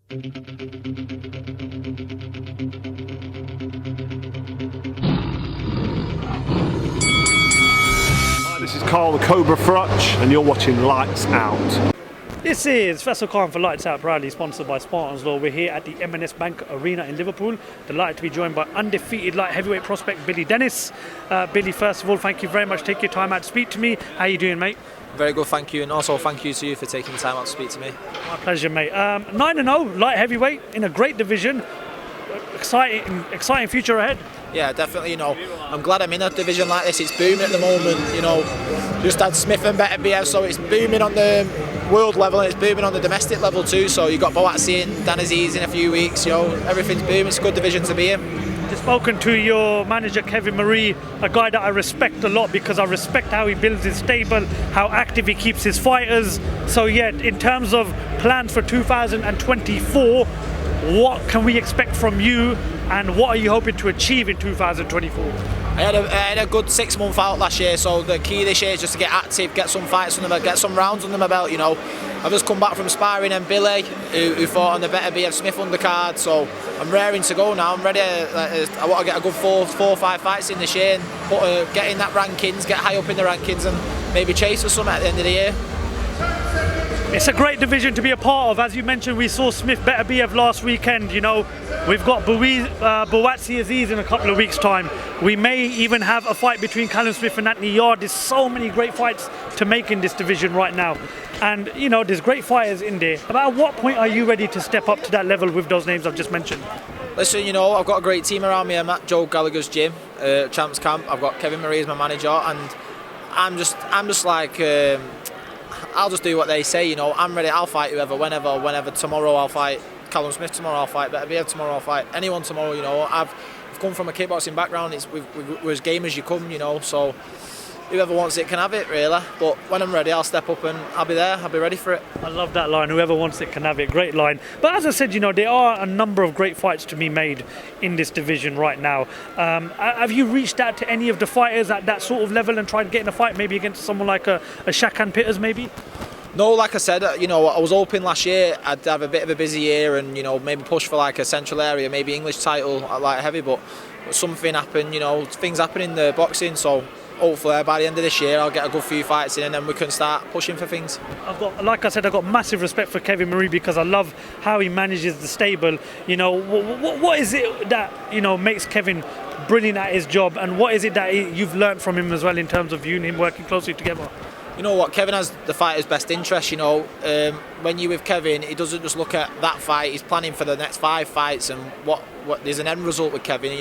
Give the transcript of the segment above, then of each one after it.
This is Carl the Cobra Frutch, and you're watching Lights Out. This is Faisal for Lights Out, proudly sponsored by Spartans Law. We're here at the M&S Bank Arena in Liverpool. Delighted to be joined by undefeated light-heavyweight prospect Billy Deniz. Billy, first of all, thank you very much for taking your time out to speak to me. How are you doing, mate? Very good, thank you, and also thank you to you for taking the time out to speak to me. My pleasure, mate. 9-0, light-heavyweight in a great division. Exciting future ahead. Yeah, definitely, I'm glad I'm in a division like this. It's booming at the moment, just had Smith and Beterbiev, so it's booming on the world level and it's booming on the domestic level too. So you've got Boatsy and Deniz in a few weeks, everything's booming. It's a good division to be in. I've spoken to your manager Kevin Marie, a guy that I respect a lot because I respect how he builds his stable, how active he keeps his fighters. So yeah, in terms of plans for 2024, what can we expect from you and what are you hoping to achieve in 2024? I had a good 6 month out last year, so the key this year is just to get active, get some fights under my, get some rounds under my belt. I've just come back from sparring and Billy, who fought on the Beterbiev Smith undercard, so I'm raring to go now. I'm ready. I want to get a good four or five fights in this year and get in that rankings, get high up in the rankings, and maybe chase for some at the end of the year. It's a great division to be a part of. As you mentioned, we saw Smith Beterbiev last weekend. We've got Boatsy Aziz in a couple of weeks' time. We may even have a fight between Callum Smith and Anthony Yard. There's so many great fights to make in this division right now. And, there's great fighters in there. But at what point are you ready to step up to that level with those names I've just mentioned? Listen, I've got a great team around me. I'm at Joe Gallagher's gym, Champs Camp. I've got Kevin Marie as my manager, and I'm just like... I'll just do what they say, I'm ready, I'll fight whoever, whenever. Tomorrow I'll fight Callum Smith, tomorrow I'll fight Beterbiev, tomorrow I'll fight anyone tomorrow, I've come from a kickboxing background, we're as game as you come, so whoever wants it can have it, really. But when I'm ready, I'll step up and I'll be there, I'll be ready for it. I love that line, whoever wants it can have it, great line. But as I said, there are a number of great fights to be made in this division right now. Have you reached out to any of the fighters at that sort of level and tried to get in a fight, maybe against someone like a Shakan Pitters, maybe? No, like I said, I was hoping last year I'd have a bit of a busy year and, maybe push for like a central area, maybe English title at light heavy, but something happened, things happen in the boxing, so hopefully by the end of this year I'll get a good few fights in and then we can start pushing for things. Like I said, I've got massive respect for Kevin Marie because I love how he manages the stable. What is it that, makes Kevin brilliant at his job, and what is it that you've learned from him as well in terms of you and him working closely together? You know what, Kevin has the fighter's best interest, when you're with Kevin, he doesn't just look at that fight, he's planning for the next 5 fights and what there's an end result with Kevin,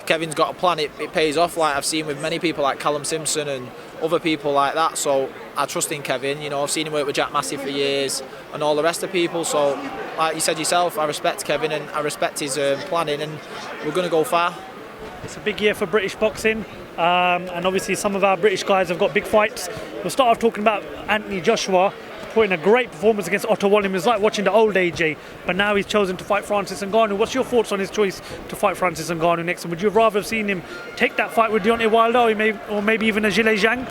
Kevin's got a plan, it pays off, like I've seen with many people like Callum Simpson and other people like that, so I trust in Kevin, I've seen him work with Jack Massey for years and all the rest of people, so like you said yourself, I respect Kevin and I respect his planning and we're going to go far. It's a big year for British boxing. And obviously some of our British guys have got big fights. We'll start off talking about Anthony Joshua putting a great performance against Otto Wallin. It was like watching the old AJ, but now he's chosen to fight Francis Ngannou. What's your thoughts on his choice to fight Francis Ngannou next? And would you have rather have seen him take that fight with Deontay Wilder or maybe even a Zhilei Zhang?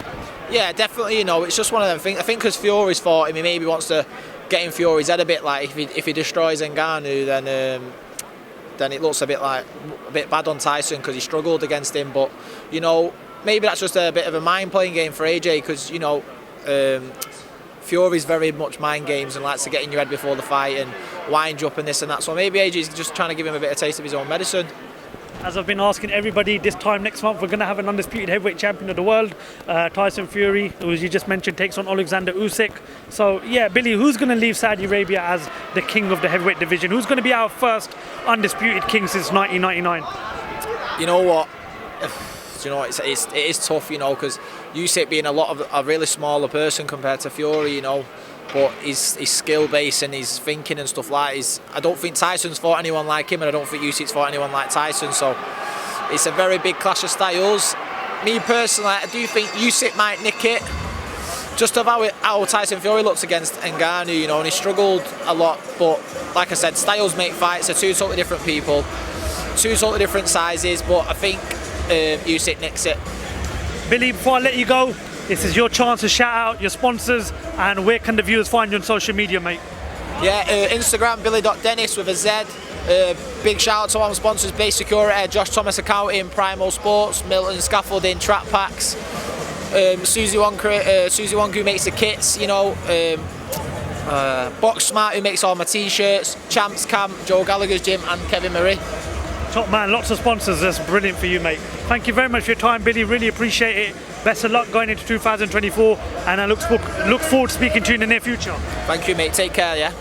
Yeah, definitely, it's just one of them things. I think because Fury's fought him, he maybe wants to get in Fury's head a bit, like if he destroys Ngannou, then it looks a bit bad on Tyson because he struggled against him, but maybe that's just a bit of a mind-playing game for AJ because, Fury's very much mind games and likes to get in your head before the fight and wind you up and this and that. So maybe AJ's just trying to give him a bit of taste of his own medicine. As I've been asking everybody, this time next month we're going to have an undisputed heavyweight champion of the world. Tyson Fury, who as you just mentioned, takes on Oleksandr Usyk. So yeah, Billy, who's going to leave Saudi Arabia as the king of the heavyweight division? Who's going to be our first undisputed king since 1999? You know what? It is tough, because Usyk being a really smaller person compared to Fury, but his skill base and his thinking and stuff like that I don't think Tyson's fought anyone like him and I don't think Usyk's fought anyone like Tyson, so it's a very big clash of styles. Me personally, I do think Usyk might nick it just of how Tyson Fury looks against Ngannou, and he struggled a lot, but like I said, styles make fights, they're two totally different people, two totally different sizes, but I think Usyk nicks it. Billy, before I let you go, this is your chance to shout out your sponsors and where can the viewers find you on social media, mate? Yeah, Instagram, Billy.Deniz with a Z. Big shout out to our sponsors, Base Security, Josh Thomas Accounting, Primal Sports, Milton Scaffolding, Trap Packs, Susie Wong who makes the kits, you know, Box Smart who makes all my t-shirts, Champs Camp, Joe Gallagher's Gym and Kevin Murray. Top man, lots of sponsors. That's brilliant for you, mate. Thank you very much for your time, Billy. Really appreciate it. Best of luck going into 2024, and I look forward to speaking to you in the near future. Thank you, mate. Take care, yeah.